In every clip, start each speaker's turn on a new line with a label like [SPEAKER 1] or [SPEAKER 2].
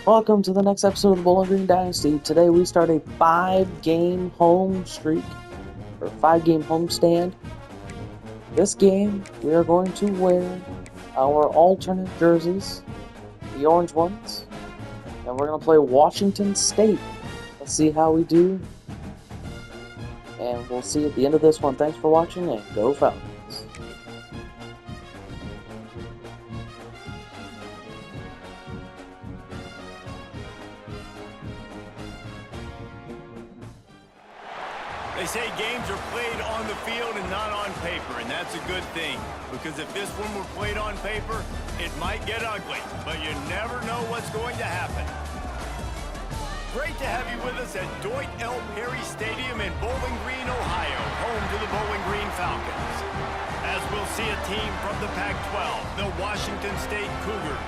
[SPEAKER 1] Welcome to the next episode of the Bowling Green Dynasty. Today we start a 5-game home streak, or 5-game homestand. This game, we are going to wear our alternate jerseys, the orange ones, and we're going to play Washington State. Let's see how we do, and we'll see at the end of this one. Thanks for watching, and go Falcons.
[SPEAKER 2] They say games are played on the field and not on paper, and that's a good thing. Because if this one were played on paper, it might get ugly, but you never know what's going to happen. Great to have you with us at Dwight L. Perry Stadium in Bowling Green, Ohio, home to the Bowling Green Falcons. As we'll see a team from the Pac-12, the Washington State Cougars,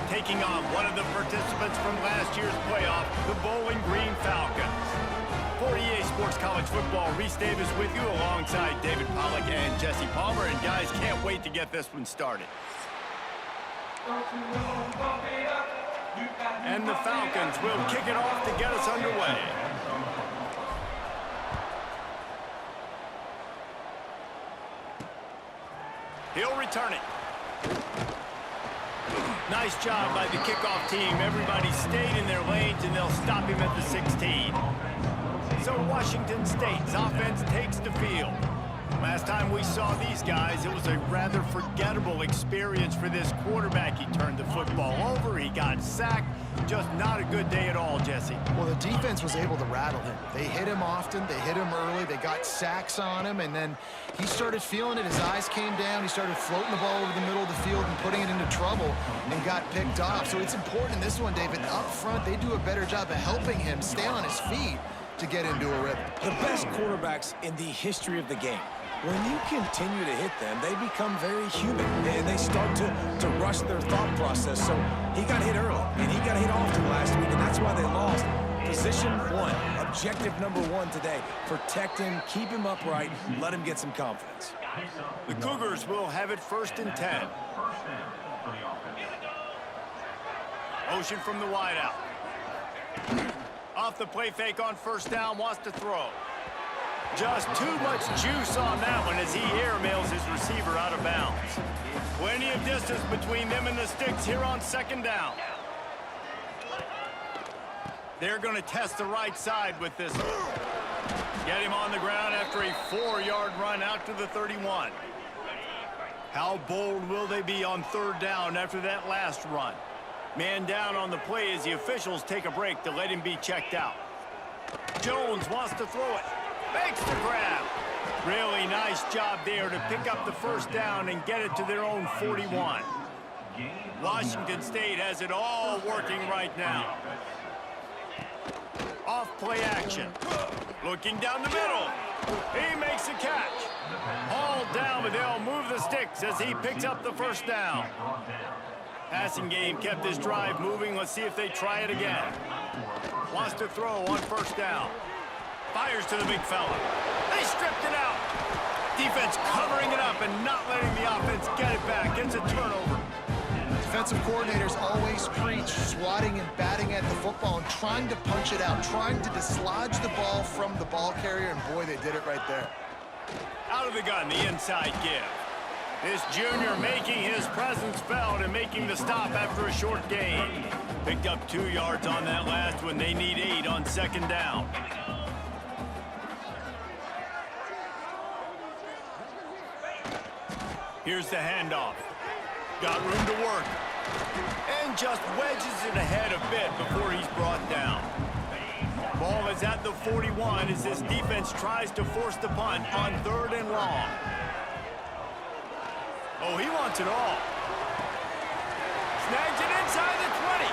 [SPEAKER 2] taking on one of the participants from last year's playoff, the Bowling Green Falcons. For EA Sports College Football, Reese Davis with you alongside David Pollack and Jesse Palmer. And guys, can't wait to get this one started. And the Falcons will kick it off to get us underway. He'll return it. Nice job by the kickoff team. Everybody stayed in their lanes, and they'll stop him at the 16. So Washington State's offense takes the field. Last time we saw these guys, it was a rather forgettable experience for this quarterback. He turned the football over, he got sacked. Just not a good day at all, Jesse.
[SPEAKER 3] Well, the defense was able to rattle him. They hit him often, they hit him early, they got sacks on him, and then he started feeling it. His eyes came down, he started floating the ball over the middle of the field and putting it into trouble and got picked off. So it's important in this one, David, up front, they do a better job of helping him stay on his feet to get into a rhythm.
[SPEAKER 4] The best quarterbacks in the history of the game, when you continue to hit them, they become very human, and they start to rush their thought process. So he got hit early, and he got hit often last week, and that's why they lost. Position one, objective number one today, protect him, keep him upright, let him get some confidence.
[SPEAKER 2] The Cougars will have it 1st and 10. Motion from the wideout. Off the play fake on 1st down, wants to throw. Just too much juice on that one as he airmails his receiver out of bounds. Plenty of distance between them and the sticks here on 2nd down. They're going to test the right side with this one. Get him on the ground after a 4-yard run out to the 31. How bold will they be on 3rd down after that last run? Man down on the play as the officials take a break to let him be checked out. Jones wants to throw it. Makes the grab. Really nice job there to pick up the 1st down and get it to their own 41. Washington State has it all working right now. Off play action. Looking down the middle. He makes a catch. Hauled down, but they'll move the sticks as he picks up the 1st down. Passing game kept this drive moving. Let's see if they try it again. Wants to throw on 1st down. Fires to the big fella. They stripped it out. Defense covering it up and not letting the offense get it back. It's a turnover.
[SPEAKER 3] Defensive coordinators always preach swatting and batting at the football and trying to punch it out, trying to dislodge the ball from the ball carrier, and boy, they did it right there.
[SPEAKER 2] Out of the gun, the inside give. This junior making his presence felt and making the stop after a short gain. Picked up 2 yards on that last one. They need 8 on 2nd down. Here's the handoff. Got room to work. And just wedges it ahead a bit before he's brought down. Ball is at the 41 as this defense tries to force the punt on 3rd and long. Oh, he wants it all. Snags it inside the 20.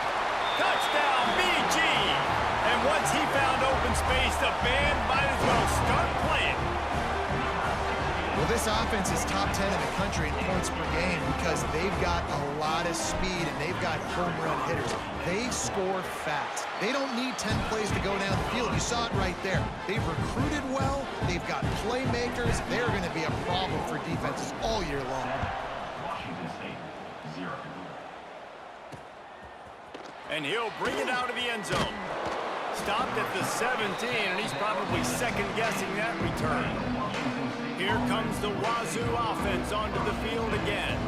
[SPEAKER 2] Touchdown, BG. And once he found open space, the band might as well start playing.
[SPEAKER 3] Well, this offense is top 10 in the country in points per game because they've got a lot of speed and they've got home run hitters. They score fast. They don't need 10 plays to go down the field. You saw it right there. They've recruited well. They've got playmakers. They're going to be a problem for defenses all year long.
[SPEAKER 2] And he'll bring it out of the end zone. Stopped at the 17, and he's probably second-guessing that return. Here comes the Wazoo offense onto the field again.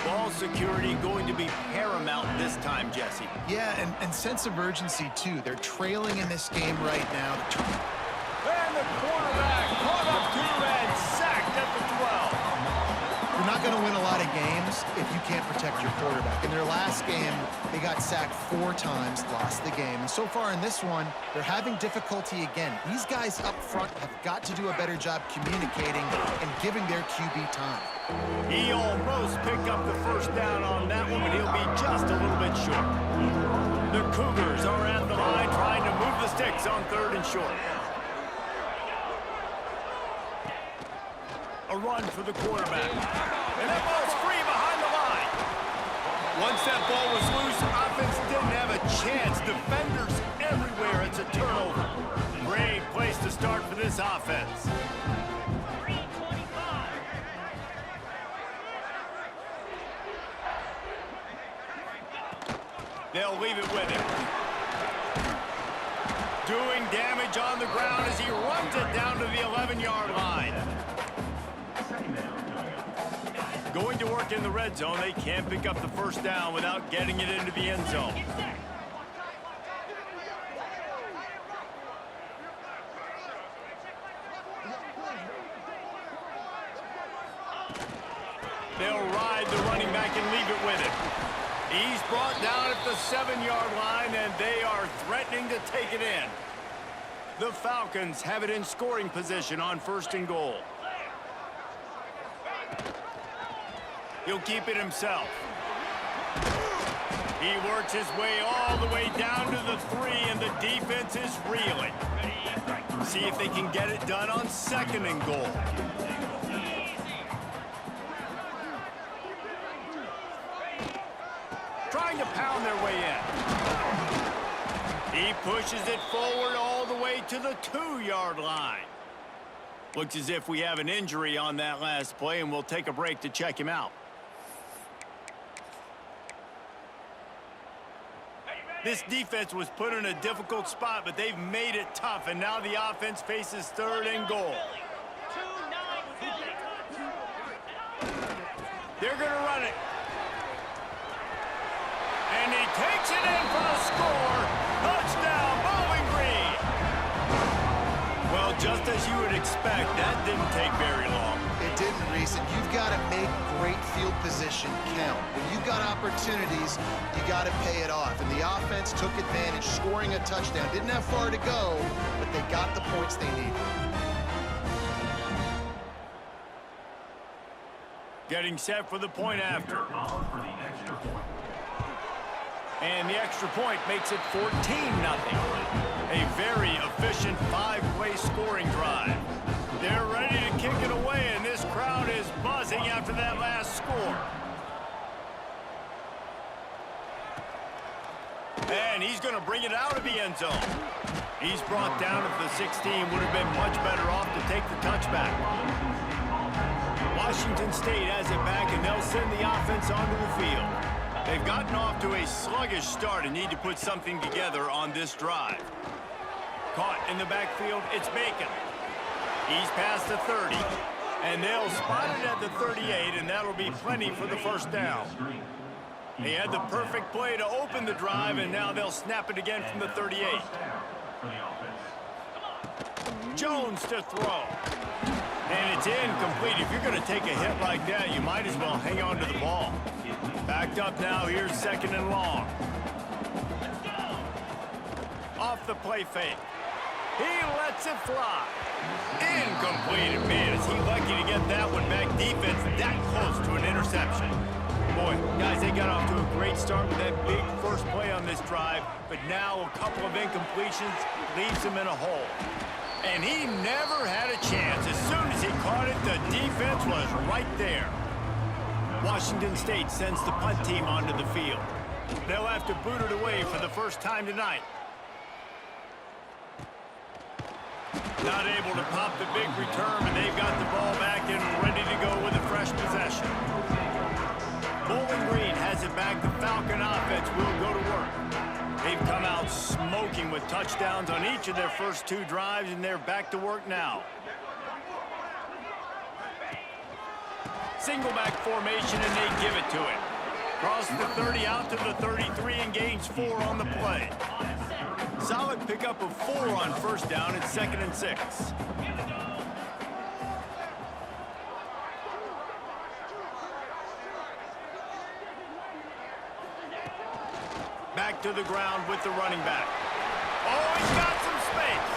[SPEAKER 2] Ball security going to be paramount this time, Jesse.
[SPEAKER 3] Yeah, and sense of urgency, too. They're trailing in this game right now.
[SPEAKER 2] And the quarterback caught up to and sacked at the 12.
[SPEAKER 3] You're not going to win a lot of games if you can't protect your quarterback. In their last game, they got sacked 4 times, lost the game. And so far in this one, they're having difficulty again. These guys up front have got to do a better job communicating and giving their QB time.
[SPEAKER 2] He almost picked up the first down on that one, but he'll be just a little bit short. The Cougars are at the line trying to move the sticks on 3rd and short. A run for the quarterback. And that ball's free behind the line. Once that ball was loose, offense didn't have a chance. Defenders everywhere. It's a turnover. Great place to start for this offense. They'll leave it with him. Doing damage on the ground as he runs it down to the 11-yard line. Going to work in the red zone. They can't pick up the first down without getting it into the end zone. They'll ride the running back and leave it with him. He's brought down at the 7-yard line, and they are threatening to take it in. The Falcons have it in scoring position on 1st and goal. He'll keep it himself. He works his way all the way down to the 3, and the defense is reeling. See if they can get it done on 2nd and goal. Trying to pound their way in. He pushes it forward all the way to the 2-yard line. Looks as if we have an injury on that last play, and we'll take a break to check him out. This defense was put in a difficult spot, but they've made it tough, and now the offense faces 3rd and goal. They're going to run it. And he takes it in for the score. Touchdown, Bowling Green. Well, just as you would expect, that didn't take very long.
[SPEAKER 3] It didn't, Reese, and you've got to make great field position count. When you've got opportunities, you got to pay it off. And the offense took advantage, scoring a touchdown. Didn't have far to go, but they got the points they needed.
[SPEAKER 2] Getting set for the point after. And the extra point makes it 14-0. A very efficient 5-play scoring drive. They're ready to kick it away, and this crowd is buzzing after that last score. And he's going to bring it out of the end zone. He's brought down at the 16. Would have been much better off to take the touchback. Washington State has it back, and they'll send the offense onto the field. They've gotten off to a sluggish start and need to put something together on this drive. Caught in the backfield, it's Bacon. He's past the 30, and they'll spot it at the 38, and that'll be plenty for the first down. He had the perfect play to open the drive, and now they'll snap it again from the 38. Jones to throw. And it's incomplete. If you're going to take a hit like that, you might as well hang on to the ball. Backed up now, here's 2nd and long. Off the play fake. He lets it fly. Incomplete. Man, is he lucky to get that one back. Defense that close to an interception. Boy, guys, they got off to a great start with that big first play on this drive, but now a couple of incompletions leaves him in a hole. And he never had a chance. As soon as he caught it, the defense was right there. Washington State sends the punt team onto the field. They'll have to boot it away for the first time tonight. Not able to pop the big return, and they've got the ball back and ready to go with a fresh possession. Bowling Green has it back. The Falcon offense will go to work. They've come out smoking with touchdowns on each of their first 2 drives, and they're back to work now. Single back formation, and they give it to him. Cross the 30 out to the 33 and gains 4 on the play. Solid pickup of 4 on first down. It's 2nd and 6. Back to the ground with the running back. Oh, he's got some space.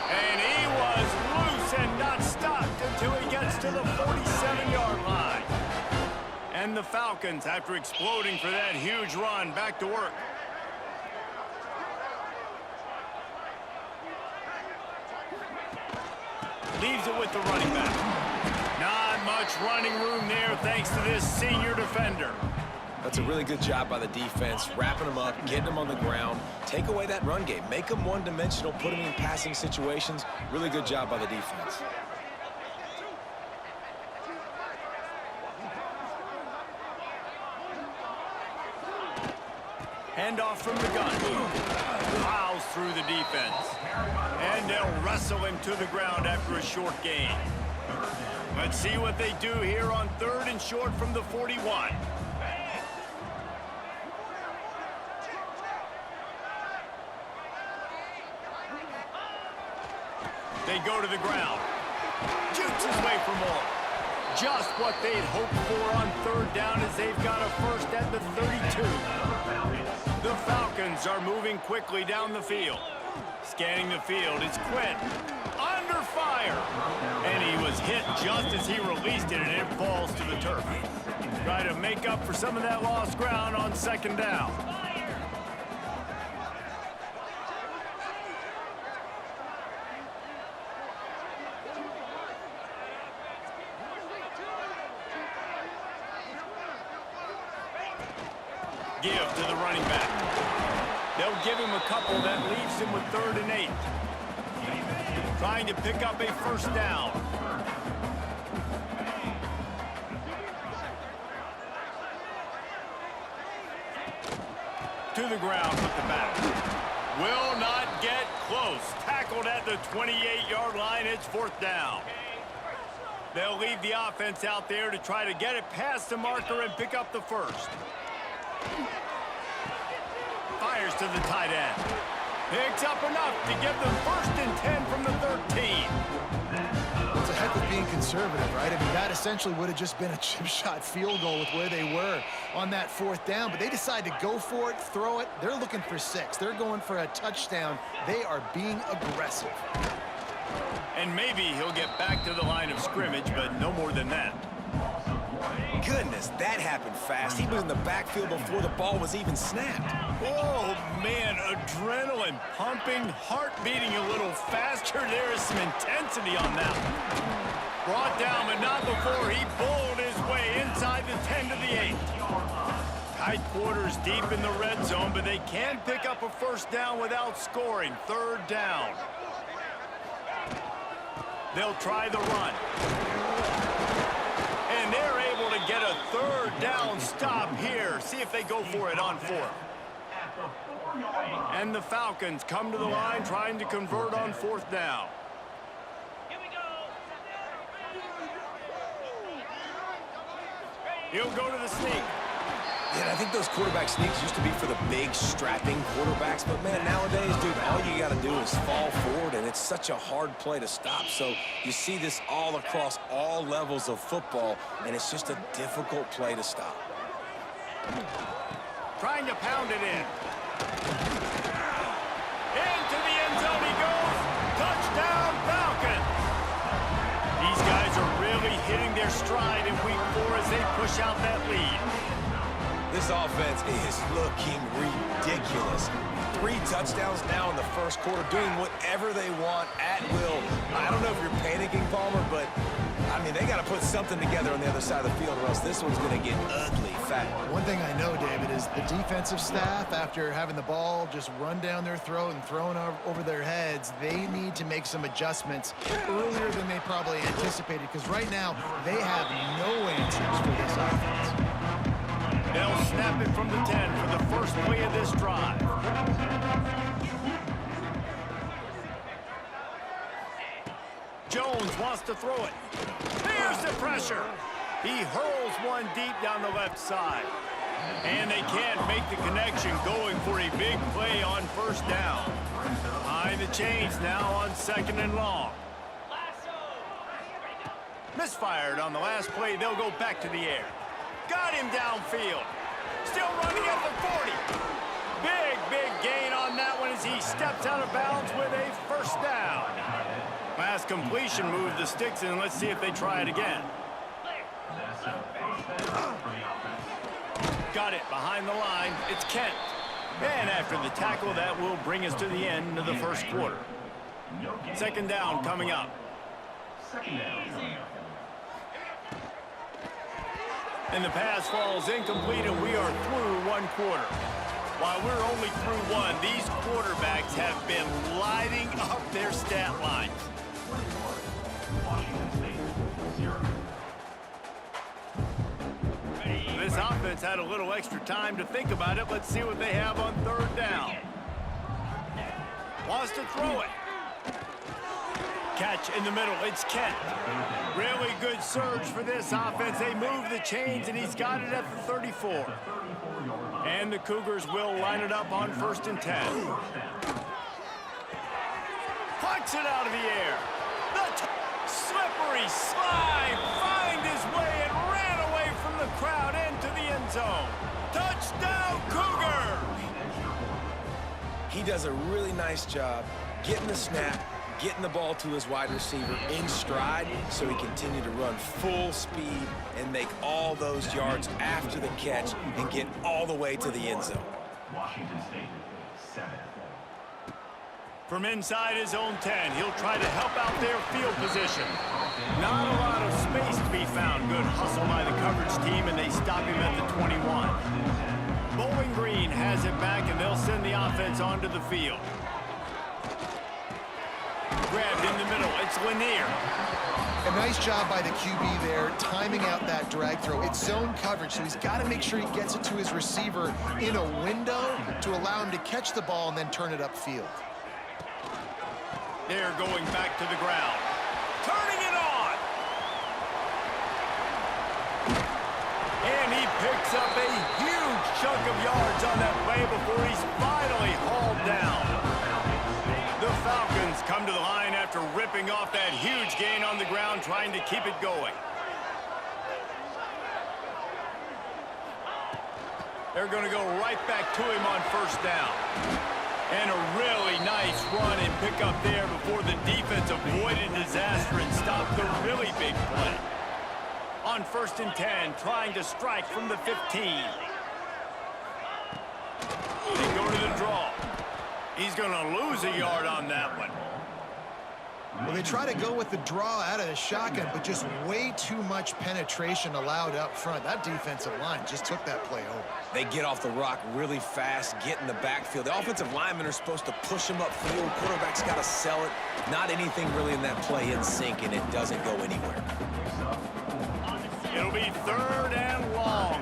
[SPEAKER 2] And he was loose and not stopped until he gets to the 47-yard line. And the Falcons, after exploding for that huge run, back to work. Leaves it with the running back. Not much running room there thanks to this senior defender.
[SPEAKER 4] That's a really good job by the defense, wrapping them up, getting them on the ground. Take away that run game. Make them one-dimensional, put them in passing situations. Really good job by the defense.
[SPEAKER 2] Handoff from the gun. Plows through the defense. And they'll wrestle him to the ground after a short gain. Let's see what they do here on 3rd and short from the 41. They go to the ground. Jukes his way for more. Just what they'd hoped for on 3rd down as they've got a first at the 32. The Falcons are moving quickly down the field. Scanning the field, it's Quinn. Under fire. And he was hit just as he released it, and it falls to the turf. Try to make up for some of that lost ground on 2nd down. Give to the running back. They'll give him a couple that leaves him with 3rd and 8. Trying to pick up a first down. To the ground with the back. Will not get close. Tackled at the 28-yard line. It's 4th down. They'll leave the offense out there to try to get it past the marker and pick up the first. Fires to the tight end. Picks up enough to give them 1st and 10 from the 13.
[SPEAKER 3] It's a heck of being conservative, right? I mean, that essentially would have just been a chip shot field goal with where they were on that 4th down, but they decide to go for it, throw it. They're looking for 6. They're going for a touchdown. They are being aggressive.
[SPEAKER 2] And maybe he'll get back to the line of scrimmage, but no more than that.
[SPEAKER 4] Goodness, that happened fast. He was in the backfield before the ball was even snapped.
[SPEAKER 2] Oh, man, adrenaline pumping, heart beating a little faster. There is some intensity on that one. Brought down, but not before he bowled his way inside the 10 to the 8. Tight quarters deep in the red zone, but they can pick up a first down without scoring. 3rd down. They'll try the run. And they're able to get a 3rd down stop here. See if they go for it on 4th. And the Falcons come to the line trying to convert on 4th down. He'll go to the sneak.
[SPEAKER 4] Yeah, I think those quarterback sneaks used to be for the big, strapping quarterbacks. But, man, nowadays, dude, all you got to do is fall forward, and it's such a hard play to stop. So you see this all across all levels of football, and it's just a difficult play to stop.
[SPEAKER 2] Trying to pound it in. Into the end zone he goes. Touchdown, Falcons. These guys are really hitting their stride in week 4 as they push out that lead.
[SPEAKER 4] This offense is looking ridiculous. 3 touchdowns now in the first quarter, doing whatever they want at will. I don't know if you're panicking, Palmer, but, I mean, they got to put something together on the other side of the field or else this one's going to get ugly fast.
[SPEAKER 3] One thing I know, David, is the defensive staff, after having the ball just run down their throat and thrown over their heads, they need to make some adjustments earlier than they probably anticipated, because right now they have no answers for this offense.
[SPEAKER 2] They'll snap it from the 10 for the first play of this drive. Jones wants to throw it. Here's the pressure. He hurls one deep down the left side. And they can't make the connection, going for a big play on first down. Behind the chains now on 2nd and long. Misfired on the last play. They'll go back to the air. Got him downfield. Still running at the 40. Big gain on that one as he steps out of bounds with a first down. Last completion moved the sticks in. Let's see if they try it again. Got it behind the line. It's Kent. And after the tackle, that will bring us to the end of the first quarter. 2nd down coming up. And the pass falls incomplete, and we are through 1 quarter. While we're only through 1, these quarterbacks have been lighting up their stat lines. This offense had a little extra time to think about it. Let's see what they have on 3rd down. Wants to throw it. Catch in the middle. It's Kent. Really good surge for this offense. They move the chains, and he's got it at the 34. And the Cougars will line it up on 1st and 10. Plucks it out of the air. The slippery slide. Find his way and ran away from the crowd into the end zone. Touchdown, Cougars!
[SPEAKER 4] He does a really nice job getting the snap, getting the ball to his wide receiver in stride so he continued to run full speed and make all those yards after the catch and get all the way to the end zone.
[SPEAKER 2] From inside his own 10, he'll try to help out their field position. Not a lot of space to be found. Good hustle by the coverage team, and they stop him at the 21. Bowling Green has it back, and they'll send the offense onto the field. Grabbed in the middle. It's Lanier.
[SPEAKER 3] A nice job by the QB there, timing out that drag throw. It's zone coverage, so he's got to make sure he gets it to his receiver in a window to allow him to catch the ball and then turn it upfield.
[SPEAKER 2] They're going back to the ground. Turning it on. And he picks up a huge chunk of yards on that play before he's finally hauled down. The Falcons come to the line after ripping off that huge gain on the ground, trying to keep it going. They're going to go right back to him on 1st down. And a really nice run and pick up there before the defense avoided disaster and stopped the really big play. On 1st and 10, trying to strike from the 15. They go to the draw. He's going to lose a yard on that one.
[SPEAKER 3] Well, they try to go with the draw out of the shotgun, but just way too much penetration allowed up front. That defensive line just took that play over.
[SPEAKER 4] They get off the rock really fast, get in the backfield. The offensive linemen are supposed to push him upfield. Quarterback's got to sell it. Not anything really in that play in sync, and it doesn't go anywhere.
[SPEAKER 2] It'll be 3rd and long.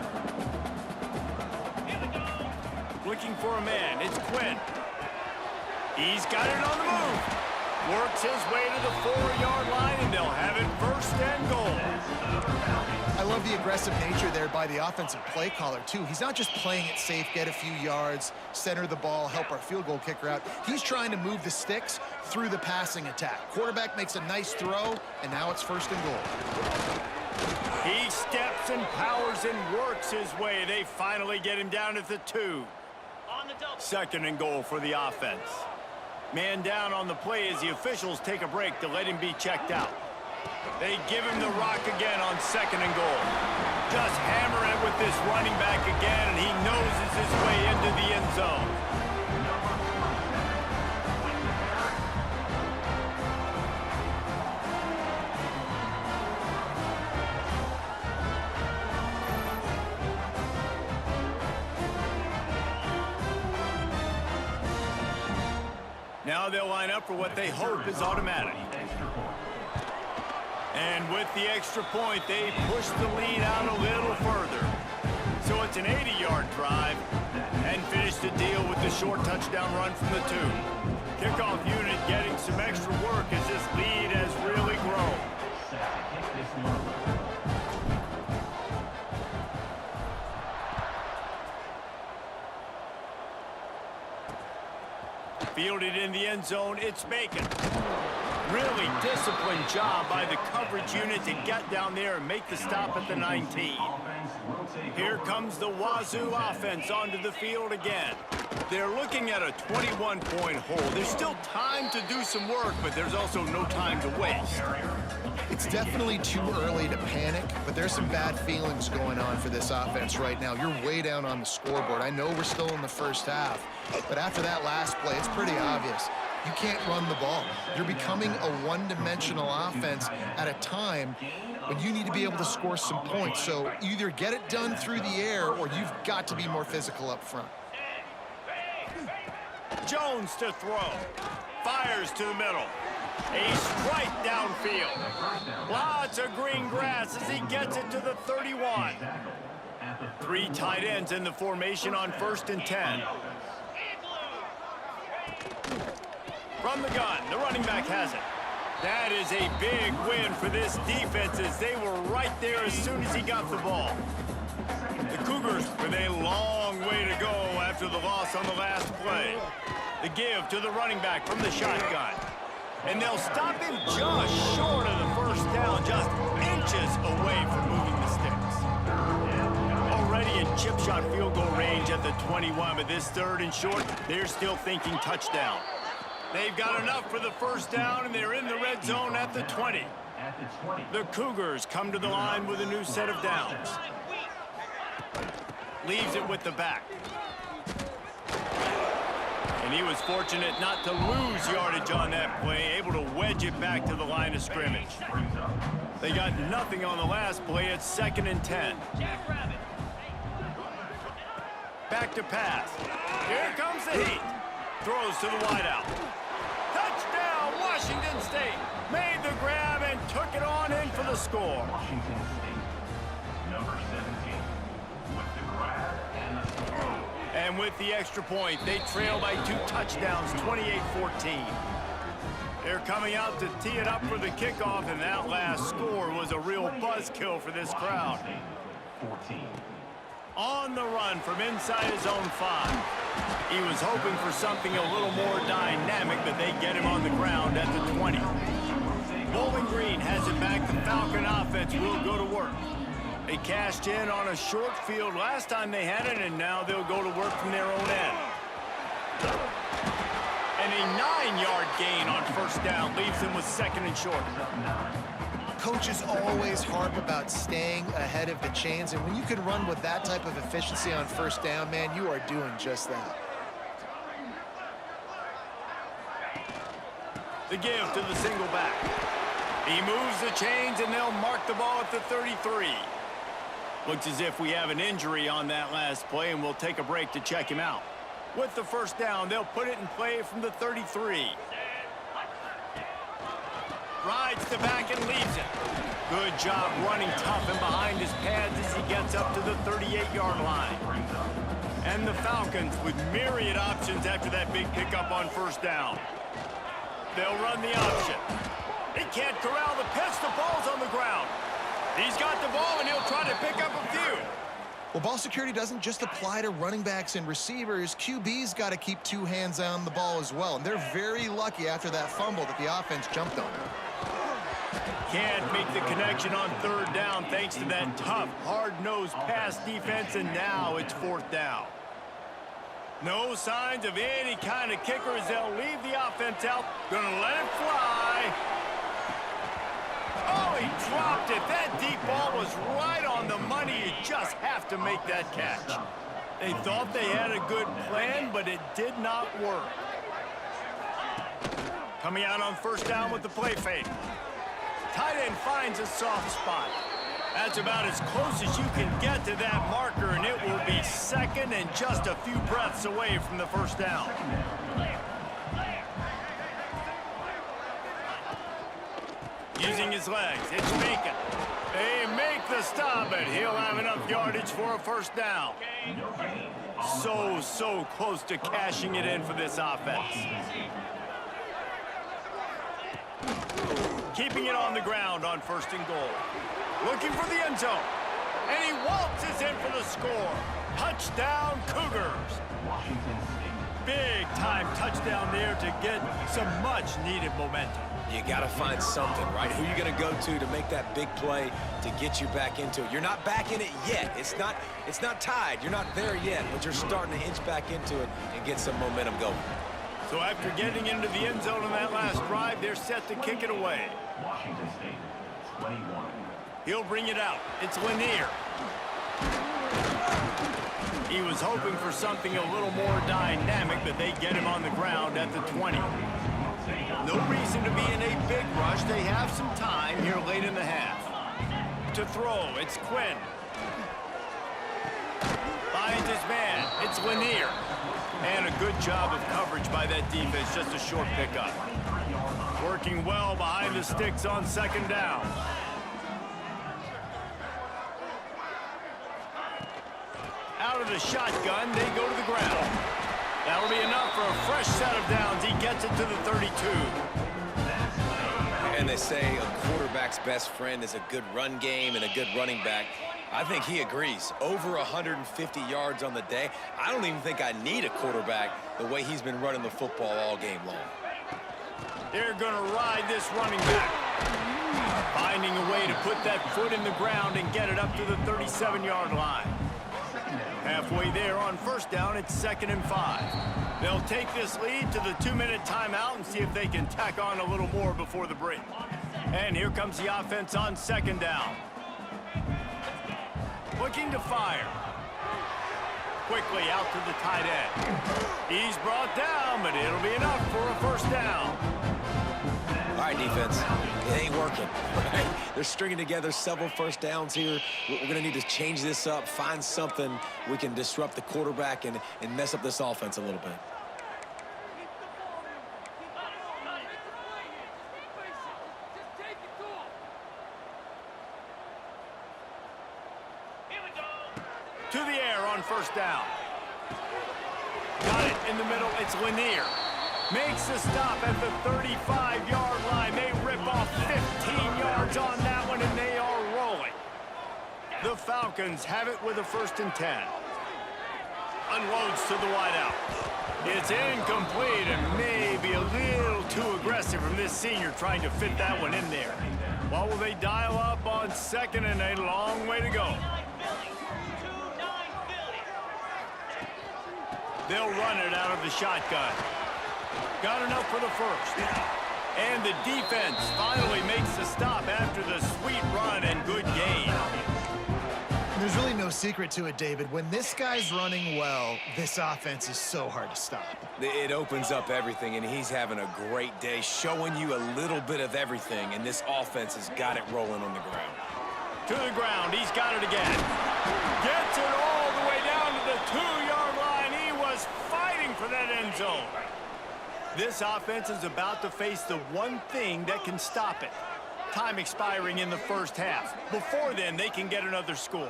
[SPEAKER 2] Looking for a man. It's Quinn. He's got it on the move. Works his way to the 4-yard line, and they'll have it 1st and goal.
[SPEAKER 3] I love the aggressive nature there by the offensive play caller, too. He's not just playing it safe, get a few yards, center the ball, help our field goal kicker out. He's trying to move the sticks through the passing attack. Quarterback makes a nice throw, and now it's 1st and goal.
[SPEAKER 2] He steps and powers and works his way. They finally get him down at the 2. 2nd and goal for the offense. Man down on the play as the officials take a break to let him be checked out. They give him the rock again on 2nd and goal. Just hammer it with this running back again, and he noses his way into the end zone. Now they'll line up for what they hope is automatic. And with the extra point, they push the lead out a little further. So it's an 80-yard drive, and finish the deal with the short touchdown run from the 2. Kickoff unit getting some extra work as this lead has really grown. Fielded in the end zone, it's Bacon. Really disciplined job by the coverage unit to get down there and make the stop at the 19. Here comes the Wazoo offense onto the field again. They're looking at a 21-point hole. There's still time to do some work, but there's also no time to waste.
[SPEAKER 3] It's definitely too early to panic, but there's some bad feelings going on for this offense right now. You're way down on the scoreboard. I know we're still in the first half, but after that last play, it's pretty obvious. You can't run the ball. You're becoming a one-dimensional offense at a time when you need to be able to score some points. So either get it done through the air or you've got to be more physical up front.
[SPEAKER 2] Jones to throw. Fires to the middle. A strike downfield. Lots of green grass as he gets it to the 31. 3 tight ends in the formation on 1st and 10. From the gun, the running back has it. That is a big win for this defense as they were right there as soon as he got the ball. The Cougars with a long way to go after the loss on the last play. The give to the running back from the shotgun. And they'll stop him just short of the first down, just inches away from moving the sticks. Already in chip shot field goal range at the 21, but this 3rd and short, they're still thinking touchdown. They've got enough for the first down, and they're in the red zone at the 20. The Cougars come to the line with a new set of downs. Leaves it with the back. And he was fortunate not to lose yardage on that play, able to wedge it back to the line of scrimmage. They got nothing on the last play. It's 2nd and 10. Back to pass. Here comes the heat. Throws to the wideout. Touchdown, Washington State. Made the grab and took it on in for the score.
[SPEAKER 5] Washington State, number 17, with the grab and the score.
[SPEAKER 2] And with the extra point, they trail by 2 touchdowns, 28-14. They're coming out to tee it up for the kickoff, and that last score was a real buzzkill for this crowd.
[SPEAKER 5] 14.
[SPEAKER 2] On the run from inside his own 5. He was hoping for something a little more dynamic, but they get him on the ground at the 20. Bowling Green has it back. The Falcon offense will go to work. They cashed in on a short field last time they had it, and now they'll go to work from their own end. And a 9-yard gain on 1st down leaves them with 2nd and short.
[SPEAKER 3] Coaches always harp about staying ahead of the chains, and when you can run with that type of efficiency on 1st down, man, you are doing just that.
[SPEAKER 2] The give to the single back. He moves the chains, and they'll mark the ball at the 33. Looks as if we have an injury on that last play, and we'll take a break to check him out. With the 1st down, they'll put it in play from the 33. Rides the back and leaves it. Good job running tough and behind his pads as he gets up to the 38-yard line. And the Falcons with myriad options after that big pickup on 1st down. They'll run the option. He can't corral the pitch. The ball's on the ground. He's got the ball, and he'll try to pick up a few.
[SPEAKER 3] Well, ball security doesn't just apply to running backs and receivers. QB's got to keep 2 hands on the ball as well. And they're very lucky after that fumble that the offense jumped on him.
[SPEAKER 2] Can't make the connection on 3rd down thanks to that tough, hard-nosed pass defense, and now it's 4th down. No signs of any kind of kickers. They'll leave the offense out. Gonna let it fly. Oh, he dropped it. That deep ball was right on the money. You just have to make that catch. They thought they had a good plan, but it did not work. Coming out on 1st down with the play fake. Tight end finds a soft spot. That's about as close as you can get to that marker, and it will be 2nd and just a few breaths away from the 1st down. Using his legs, it's Bacon. They make the stop, but he'll have enough yardage for a first down. So close to cashing it in for this offense. Keeping it on the ground on 1st and goal. Looking for the end zone. And he waltzes in for the score. Touchdown, Cougars. Big-time touchdown there to get some much-needed momentum.
[SPEAKER 4] You got to find something, right? Who are you going to go to make that big play to get you back into it? You're not back in it yet. It's not tied. You're not there yet, but you're starting to inch back into it and get some momentum going.
[SPEAKER 2] So after getting into the end zone on that last drive, they're set to kick it away.
[SPEAKER 5] Washington State, 21.
[SPEAKER 2] He'll bring it out. It's Lanier. He was hoping for something a little more dynamic, but they get him on the ground at the 20. No reason to be in a big rush. They have some time here late in the half. To throw, it's Quinn. Finds his man. It's Lanier. And a good job of coverage by that defense. Just a short pickup. Working well behind the sticks on 2nd down. Out of the shotgun, they go to the ground. That'll be enough for a fresh set of downs. He gets it to the 32.
[SPEAKER 4] And they say a quarterback's best friend is a good run game and a good running back. I think he agrees. Over 150 yards on the day. I don't even think I need a quarterback the way he's been running the football all game long.
[SPEAKER 2] They're going to ride this running back. Finding a way to put that foot in the ground and get it up to the 37-yard line. Halfway there on 1st down, it's 2nd and 5. They'll take this lead to the 2-minute timeout and see if they can tack on a little more before the break. And here comes the offense on 2nd down. Looking to fire. Quickly out to the tight end. He's brought down, but it'll be enough for a first down.
[SPEAKER 4] All right, defense, it ain't working. Right? They're stringing together several first downs here. We're going to need to change this up, find something we can disrupt the quarterback and mess up this offense a little bit.
[SPEAKER 2] To the air on 1st down. Got it in the middle. It's Lanier. Makes the stop at the 35-yard line. They rip off 15 yards on that one, and they are rolling. The Falcons have it with a 1st and 10. Unloads to the wideout. It's incomplete and maybe a little too aggressive from this senior trying to fit that one in there. What will they dial up on 2nd and a long way to go? They'll run it out of the shotgun. Got enough for the 1st. And the defense finally makes the stop after the sweet run and good gain.
[SPEAKER 3] There's really no secret to it, David. When this guy's running well, this offense is so hard to stop.
[SPEAKER 4] It opens up everything, and he's having a great day, showing you a little bit of everything, and this offense has got it rolling on the ground.
[SPEAKER 2] To the ground, he's got it again. Gets it all the way down to the 2-yard line. He was fighting for that end zone. This offense is about to face the one thing that can stop it. Time expiring in the 1st half. Before then, they can get another score.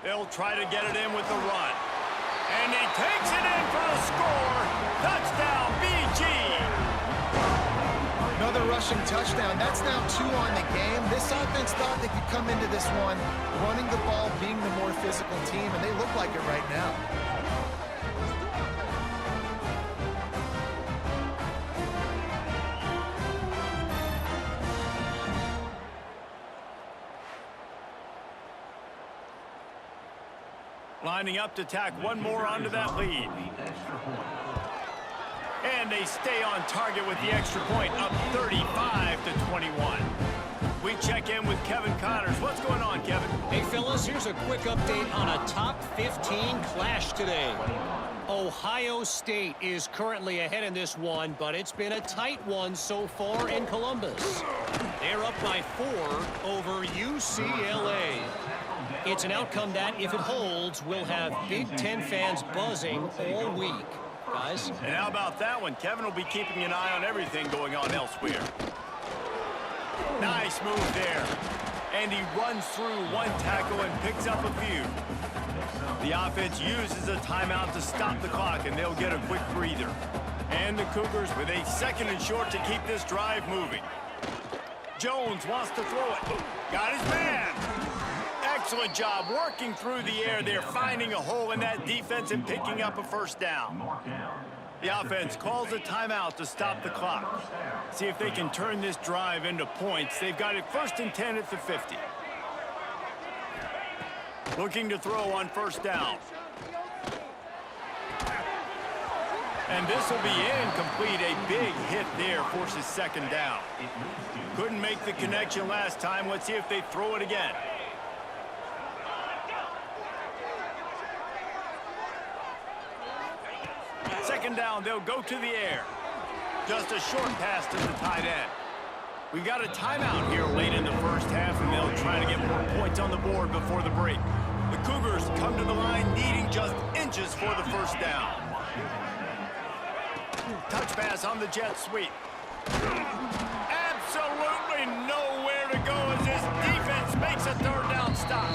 [SPEAKER 2] They'll try to get it in with the run. And he takes it in for the score. Touchdown, BG.
[SPEAKER 3] Another rushing touchdown. That's now 2 on the game. This offense thought they could come into this one running the ball, being the more physical team, and they look like it right now.
[SPEAKER 2] Lining up to tack one more onto that lead. And they stay on target with the extra point, up 35-21. We check in with Kevin Connors. What's going on, Kevin?
[SPEAKER 6] Hey, fellas, here's a quick update on a top 15 clash today. Ohio State is currently ahead in this one, but it's been a tight one so far in Columbus. They're up by 4 over UCLA. It's an outcome that, if it holds, will have Big Ten fans buzzing all week. Guys?
[SPEAKER 2] And how about that one? Kevin will be keeping an eye on everything going on elsewhere. Nice move there. And he runs through one tackle and picks up a few. The offense uses a timeout to stop the clock, and they'll get a quick breather. And the Cougars with a 2nd and short to keep this drive moving. Jones wants to throw it. Got his man. Excellent job working through the air there, finding a hole in that defense and picking up a 1st down. The offense calls a timeout to stop the clock. See if they can turn this drive into points. They've got it 1st and 10 at the 50. Looking to throw on 1st down. And this will be incomplete. A big hit there forces 2nd down. Couldn't make the connection last time. Let's see if they throw it again. Second down, they'll go to the air. Just a short pass to the tight end. We've got a timeout here late in the 1st half, and they'll try to get more points on the board before the break. The Cougars come to the line needing just inches for the 1st down. Touch pass on the jet sweep. Absolutely nowhere to go as this defense makes a 3rd down stop.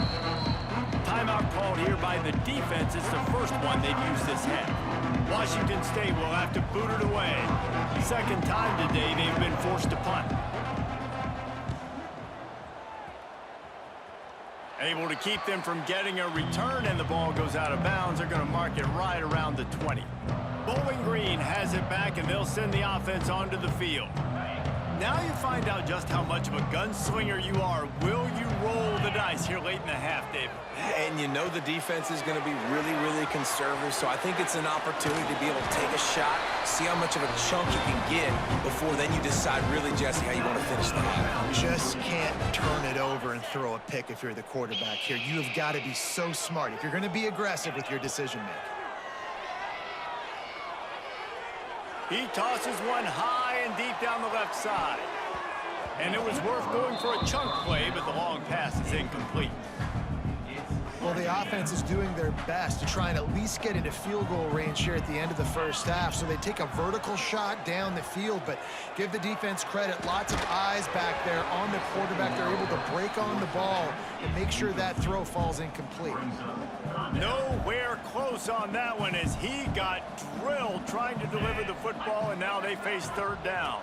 [SPEAKER 2] Timeout called here by the defense. It's the first one they've used this half. Washington State will have to boot it away. 2nd time today they've been forced to punt. Able to keep them from getting a return, and the ball goes out of bounds. They're going to mark it right around the 20. Bowling Green has it back, and they'll send the offense onto the field. Now you find out just how much of a gunslinger you are. Will you roll the dice here late in the half, David?
[SPEAKER 4] And you know the defense is going to be really, really conservative, so I think it's an opportunity to be able to take a shot, see how much of a chunk you can get before then you decide really, Jesse, how you want to finish the half.
[SPEAKER 3] Just can't turn it over and throw a pick if you're the quarterback here. You have got to be so smart if you're going to be aggressive with your decision-making.
[SPEAKER 2] He tosses one high and deep down the left side. And it was worth going for a chunk play, but the long pass is incomplete.
[SPEAKER 3] Well, the offense is doing their best to try and at least get into field goal range here at the end of the 1st half. So they take a vertical shot down the field, but give the defense credit. Lots of eyes back there on the quarterback. They're able to break on the ball and make sure that throw falls incomplete.
[SPEAKER 2] Nowhere close on that one as he got drilled trying to deliver the football, and now they face 3rd down.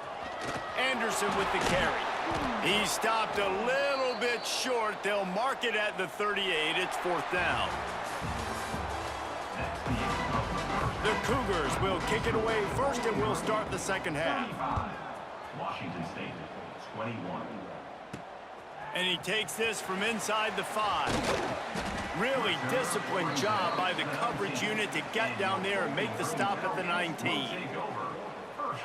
[SPEAKER 2] Anderson with the carry. He stopped a little bit short. They'll mark it at the 38. It's 4th down. The Cougars will kick it away first, and we'll start the 2nd half.
[SPEAKER 5] Washington State, 21.
[SPEAKER 2] And he takes this from inside the 5. Really disciplined job by the coverage unit to get down there and make the stop at the 19.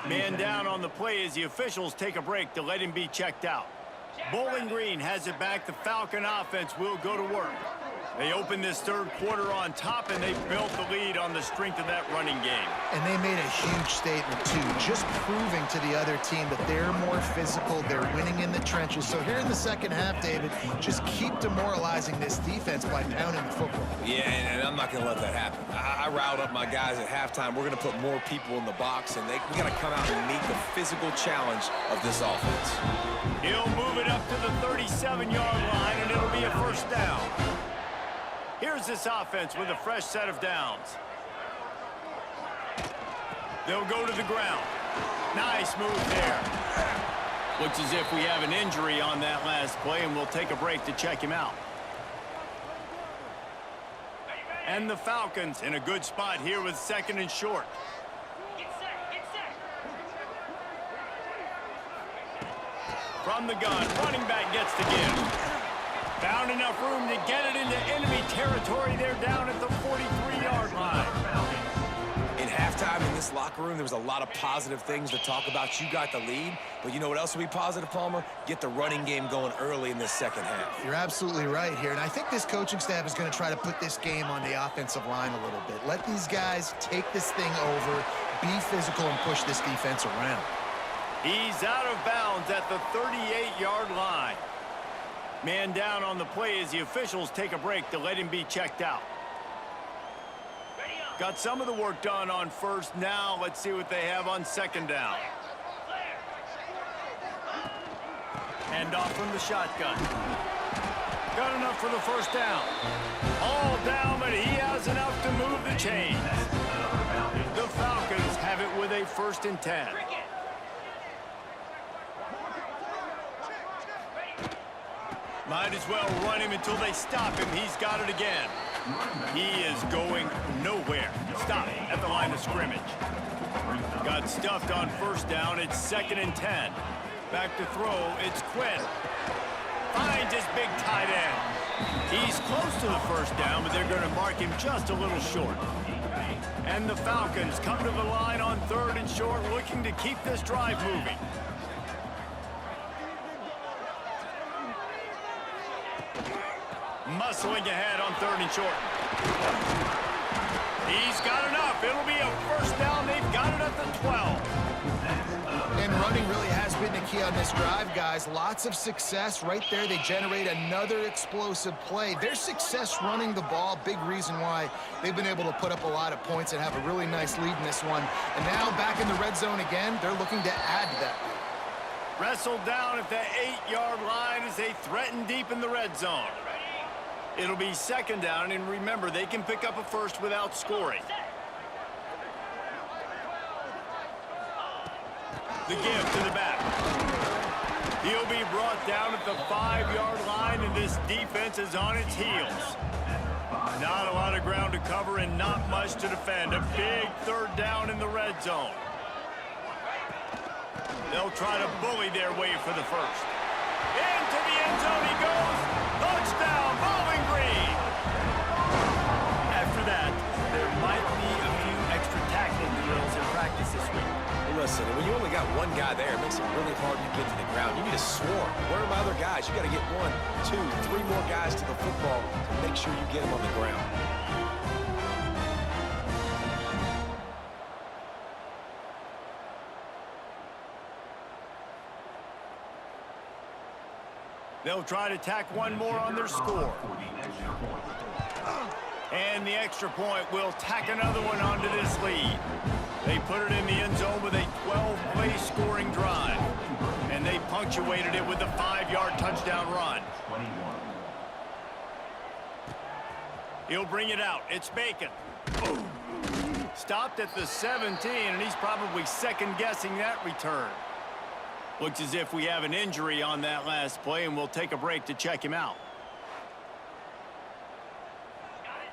[SPEAKER 2] Man down on the play as the officials take a break to let him be checked out. Bowling Green has it back. The Falcon offense will go to work. They open this 3rd quarter on top, and they built the lead on the strength of that running game.
[SPEAKER 3] And they made a huge statement, too, just proving to the other team that they're more physical, they're winning in the trenches. So here in the 2nd half, David, just keep demoralizing this defense by pounding the football.
[SPEAKER 4] Yeah, and I'm not going to let that happen. I riled up my guys at halftime. We're going to put more people in the box, and we got to come out and meet the physical challenge of this offense.
[SPEAKER 2] He'll move it up to the 37-yard line, and it'll be a 1st down. Here's this offense with a fresh set of downs. They'll go to the ground. Nice move there. Looks as if we have an injury on that last play, and we'll take a break to check him out. And the Falcons in a good spot here with 2nd and short. From the gun, running back gets the give. Found enough room to get it into enemy territory. They're down at the 43-yard line.
[SPEAKER 4] In halftime in this locker room, there was a lot of positive things to talk about. You got the lead, but you know what else will be positive, Palmer? Get the running game going early in this 2nd half.
[SPEAKER 3] You're absolutely right here, and I think this coaching staff is going to try to put this game on the offensive line a little bit. Let these guys take this thing over, be physical, and push this defense around.
[SPEAKER 2] He's out of bounds at the 38-yard line. Man down on the play as the officials take a break to let him be checked out. Got some of the work done on 1st. Now let's see what they have on 2nd down. Hand off from the shotgun. Got enough for the first down. All down, but he has enough to move the chains. The Falcons have it with a 1st and 10. Might as well run him until they stop him. He's got it again. He is going nowhere. Stop at the line of scrimmage. Got stuffed on 1st down. It's 2nd and 10. Back to throw. It's Quinn. Finds his big tight end. He's close to the 1st down, but they're going to mark him just a little short. And the Falcons come to the line on 3rd and short, looking to keep this drive moving. Muscling ahead on 3rd and short. He's got enough. It'll be a 1st down. They've got it at the 12.
[SPEAKER 3] And running really has been the key on this drive, guys. Lots of success right there. They generate another explosive play. Their success running the ball, big reason why they've been able to put up a lot of points and have a really nice lead in this one. And now back in the red zone again, they're looking to add to that.
[SPEAKER 2] Wrestled down at the 8-yard line as they threaten deep in the red zone. It'll be 2nd down, and remember, they can pick up a 1st without scoring. The give to the back. He'll be brought down at the 5-yard line, and this defense is on its heels. Not a lot of ground to cover and not much to defend. A big 3rd down in the red zone. They'll try to bully their way for the 1st. Into the end zone he goes. Touchdown, Bowling Green. After that, there might be a few extra tackling drills in practice this week.
[SPEAKER 4] Listen, when you only got one guy there, it makes it really hard to get to the ground. You need a swarm. Where are my other guys? You got to get 1, 2, 3 more guys to the football to make sure you get them on the ground.
[SPEAKER 2] They'll try to tack one more on their score. And the extra point will tack another one onto this lead. They put it in the end zone with a 12-play scoring drive. And they punctuated it with a 5-yard touchdown run. He'll bring it out. It's Bacon. Boom. Stopped at the 17, and he's probably second-guessing that return. Looks as if we have an injury on that last play, and we'll take a break to check him out.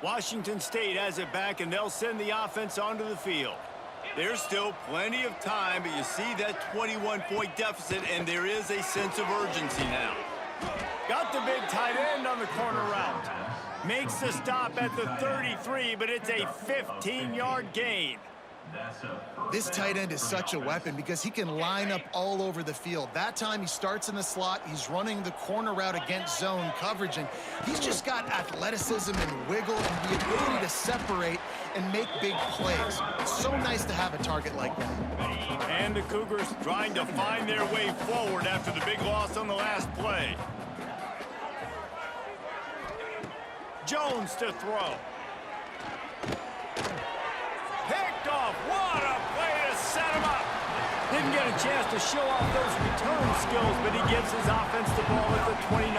[SPEAKER 2] Washington State has it back, and they'll send the offense onto the field. There's still plenty of time, but you see that 21-point deficit, and there is a sense of urgency now. Got the big tight end on the corner route. Makes the stop at the 33, but it's a 15-yard gain.
[SPEAKER 3] This tight end is such a weapon because he can line up all over the field. That time he starts in the slot, he's running the corner route against zone coverage, and he's just got athleticism and wiggle and the ability to separate and make big plays. It's so nice to have a target like that.
[SPEAKER 2] And the Cougars trying to find their way forward after the big loss on the last play. Jones to throw. Picked off. What a play to set him up. Didn't get a chance to show off those return skills, but he gives his offense the ball at the 29.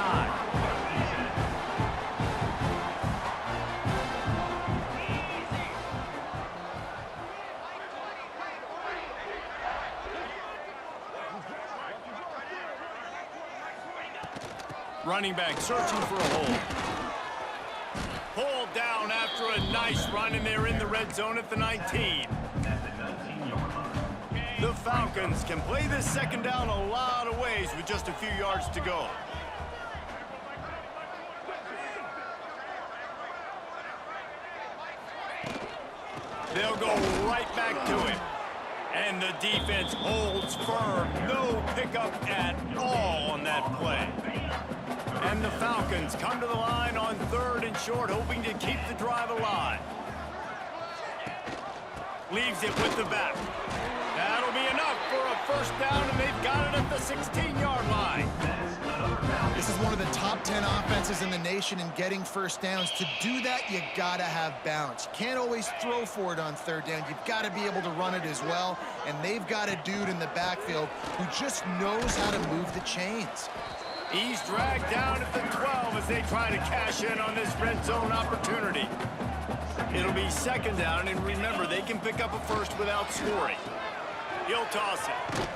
[SPEAKER 2] Running back searching for a hole. Pulled down after a nice run, and they're in the red zone at the 19. The Falcons can play this second down a lot of ways with just a few yards to go. They'll go right back to him. And the defense holds firm. No pickup at all on that play. And the Falcons come to the line on 3rd and short, hoping to keep the drive alive. Leaves it with the back. That'll be enough for a first down, and they've got it at the 16-yard line.
[SPEAKER 3] This is one of the top 10 offenses in the nation in getting first downs. To do that, you gotta have balance. You can't always throw for it on 3rd down. You've got to be able to run it as well, and they've got a dude in the backfield who just knows how to move the chains.
[SPEAKER 2] He's dragged down at the 12 as they try to cash in on this red zone opportunity. It'll be second down, and remember, they can pick up a first without scoring. He'll toss it.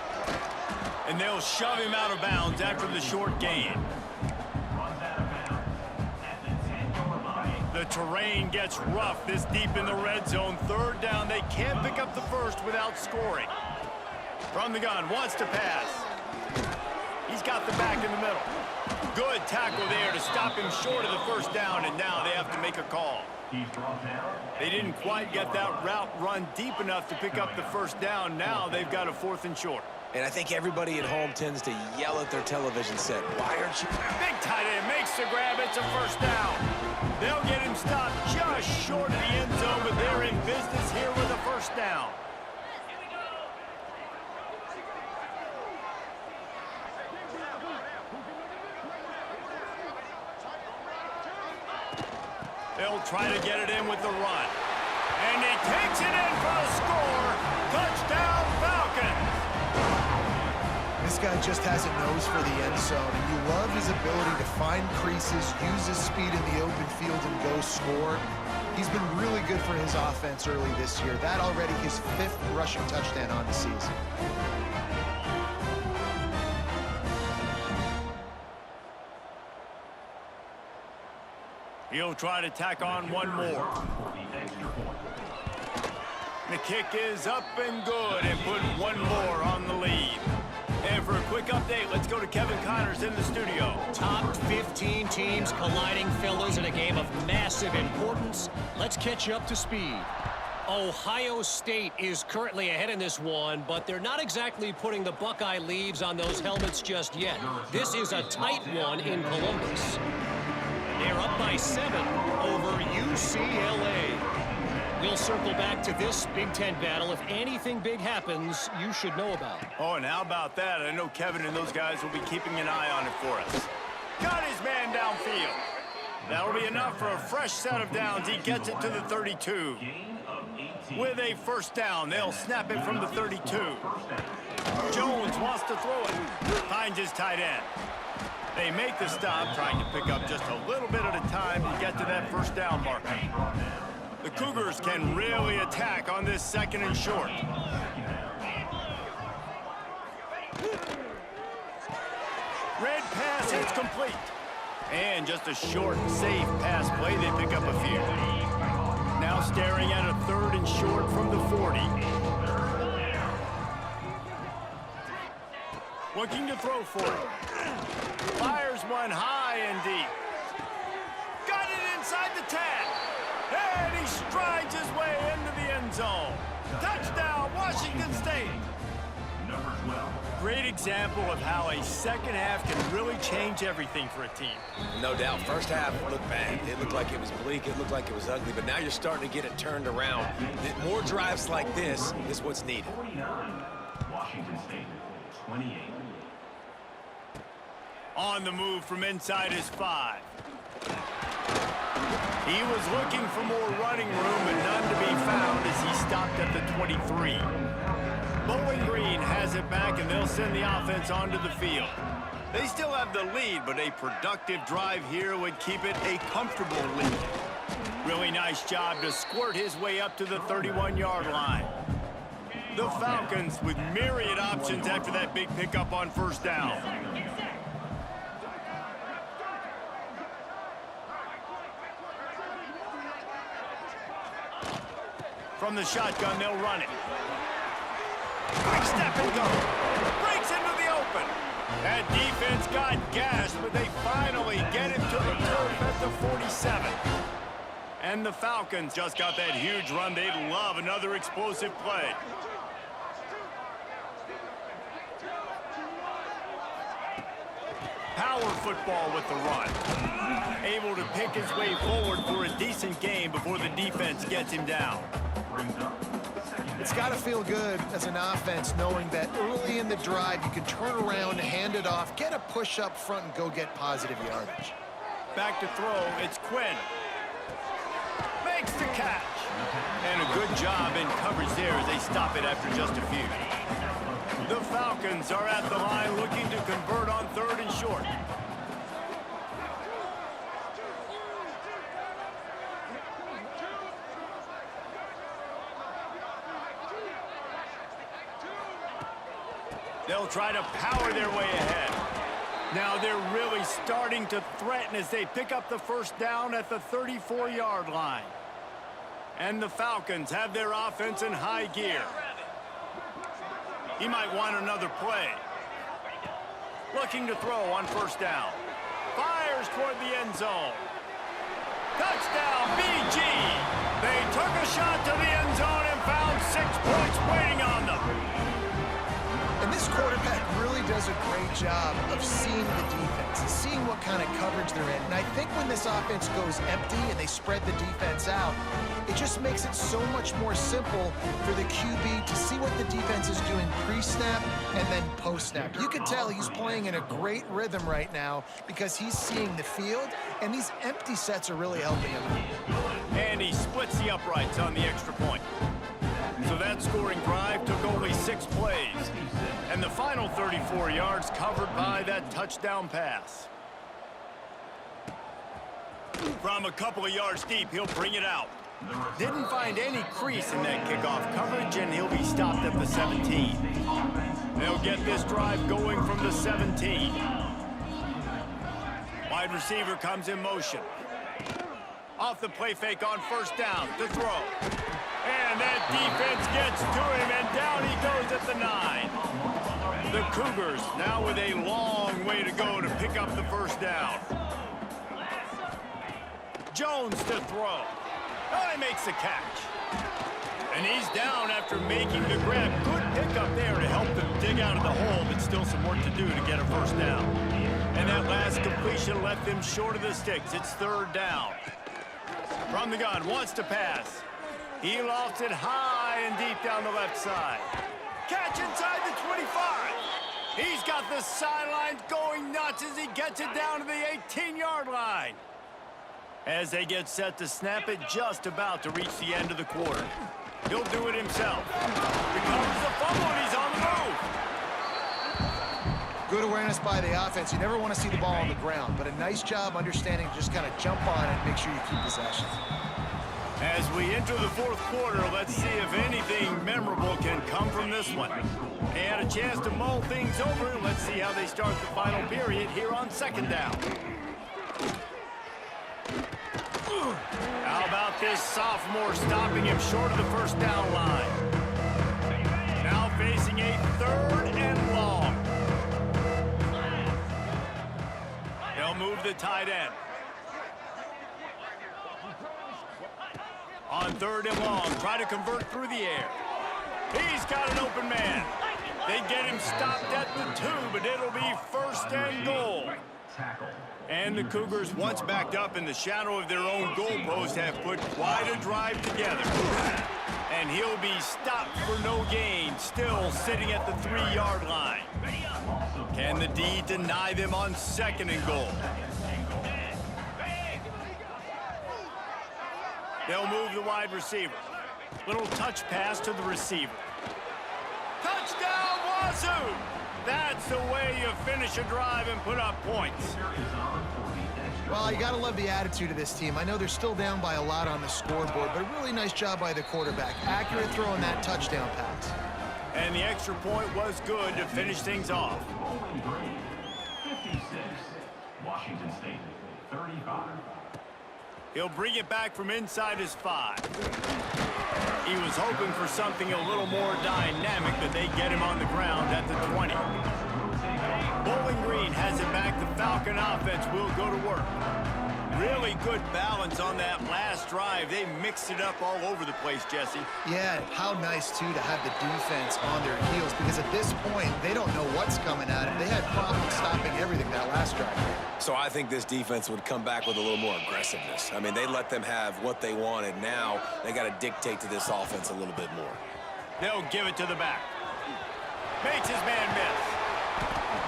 [SPEAKER 2] And they'll shove him out of bounds after the short gain. The terrain gets rough this deep in the red zone. Third down, they can't pick up the first without scoring. From the gun, wants to pass. He's got the back in the middle. Good tackle there to stop him short of the first down, and now they have to make a call. They didn't quite get that route run deep enough to pick up the first down. Now they've got a 4th and short.
[SPEAKER 4] And I think everybody at home tends to yell at their television set. Why aren't you?
[SPEAKER 2] Big tight end makes the grab. It's a first down. They'll get him stopped just short of the end zone, but they're in business here with a first down. They'll try to get it in with the run. And he takes it in for a score. Touchdown, Falcons.
[SPEAKER 3] This guy just has a nose for the end zone, and you love his ability to find creases, use his speed in the open field, and go score. He's been really good for his offense early this year. That already his 5th rushing touchdown on the season.
[SPEAKER 2] He'll try to tack on one more. The kick is up and good, and put one more on the lead. And for a quick update, let's go to Kevin Connors in the studio.
[SPEAKER 6] Top 15 teams colliding, fellas, in a game of massive importance. Let's catch you up to speed. Ohio State is currently ahead in this one, but they're not exactly putting the Buckeye leaves on those helmets just yet. This is a tight one in Columbus. They're up by 7 over UCLA. We'll circle back to this Big Ten battle. If anything big happens, you should know about it.
[SPEAKER 2] Oh, and how about that? I know Kevin and those guys will be keeping an eye on it for us. Got his man downfield. That'll be enough for a fresh set of downs. He gets it to the 32. With a first down, they'll snap it from the 32. Jones wants to throw it. Finds his tight end. They make the stop, trying to pick up just a little bit at a time to get to that first down marker. The Cougars can really attack on this 2nd and short. Red pass, it's complete. And just a short, safe pass play. They pick up a few. Now staring at a 3rd and short from the 40. Looking to throw for it. Fires one high and deep. Got it inside the 10. And he strides his way into the end zone. Touchdown, Washington State. Great example of how a second half can really change everything for a team.
[SPEAKER 4] No doubt. First half looked bad. It looked like it was bleak. It looked like it was ugly. But now you're starting to get it turned around. More drives like this is what's needed.
[SPEAKER 5] 49, Washington State, 28.
[SPEAKER 2] On the move from inside his 5. He was looking for more running room, but none to be found as he stopped at the 23. Bowling Green has it back, and they'll send the offense onto the field. They still have the lead, but a productive drive here would keep it a comfortable lead. Really nice job to squirt his way up to the 31-yard line. The Falcons with myriad options after that big pickup on first down. From the shotgun, they'll run it. Quick step and go. Breaks into the open. That defense got gashed, but they finally get him to the turf at the 47. And the Falcons just got that huge run. They'd love another explosive play. Power football with the run. Able to pick his way forward for a decent game before the defense gets him down.
[SPEAKER 3] It's got to feel good as an offense knowing that early in the drive you can turn around, hand it off, get a push up front, and go get positive yardage.
[SPEAKER 2] Back to throw, it's Quinn. Makes the catch. And a good job in coverage there as they stop it after just a few. The Falcons are at the line looking to convert on 3rd and short. They'll try to power their way ahead. Now they're really starting to threaten as they pick up the first down at the 34-yard line. And the Falcons have their offense in high gear. He might want another play. Looking to throw on first down. Fires toward the end zone. Touchdown, BG! They took a shot to the end zone and found 6 points waiting on them.
[SPEAKER 3] And this quarterback really does a great job of seeing the defense and seeing what kind of coverage they're in. And I think when this offense goes empty and they spread the defense out, it just makes it so much more simple for the QB to see what the defense is doing pre-snap and then post-snap. You can tell he's playing in a great rhythm right now because he's seeing the field, and these empty sets are really helping him.
[SPEAKER 2] And he splits the uprights on the extra point. So that scoring drive took only 6 plays. And the final 34 yards covered by that touchdown pass. From a couple of yards deep, he'll bring it out. Didn't find any crease in that kickoff coverage, and he'll be stopped at the 17. They'll get this drive going from the 17. Wide receiver comes in motion. Off the play fake on first down to throw. And that defense gets to him, and down he goes at the 9. The Cougars now with a long way to go to pick up the first down. Jones to throw. Oh, he makes the catch. And he's down after making the grab. Good pickup there to help them dig out of the hole, but still some work to do to get a first down. And that last completion left them short of the sticks. It's third down. From the gun, wants to pass. He lofts it high and deep down the left side. Catch inside the 25. He's got the sidelines going nuts as he gets it down to the 18-yard line. As they get set to snap it, just about to reach the end of the quarter. He'll do it himself. Recovers the fumble, and he's on the move.
[SPEAKER 3] Good awareness by the offense. You never want to see the ball on the ground, but a nice job understanding to just kind of jump on it and make sure you keep possession.
[SPEAKER 2] As we enter the fourth quarter, let's see if anything memorable can come from this one. They had a chance to mull things over. Let's see how they start the final period here on second down. How about this sophomore stopping him short of the first down line? Now facing a third and long. They'll move the tight end. On third and long, try to convert through the air. He's got an open man. They get him stopped at the 2, but it'll be first and goal. And the Cougars, once backed up in the shadow of their own goalpost, have put quite a drive together. And he'll be stopped for no gain, still sitting at the 3-yard line. Can the D deny them on second and goal? They'll move the wide receiver. Little touch pass to the receiver. Touchdown, Wazoo! That's the way you finish a drive and put up points.
[SPEAKER 3] Well, you got to love the attitude of this team. I know they're still down by a lot on the scoreboard, but a really nice job by the quarterback. Accurate throw on that touchdown pass.
[SPEAKER 2] And the extra point was good to finish things off.
[SPEAKER 5] 56, Washington State, 35.
[SPEAKER 2] He'll bring it back from inside his 5. He was hoping for something a little more dynamic, but they get him on the ground at the 20. Bowling Green has it back. The Falcon offense will go to work. Really good balance on that last drive. They mixed it up all over the place, Jesse.
[SPEAKER 3] Yeah, how nice, too, to have the defense on their heels, because at this point, they don't know what's coming at them. They had problems stopping everything that last drive.
[SPEAKER 4] So I think this defense would come back with a little more aggressiveness. I mean, they let them have what they wanted. Now they got to dictate to this offense a little bit more.
[SPEAKER 2] They'll give it to the back. Makes his man miss.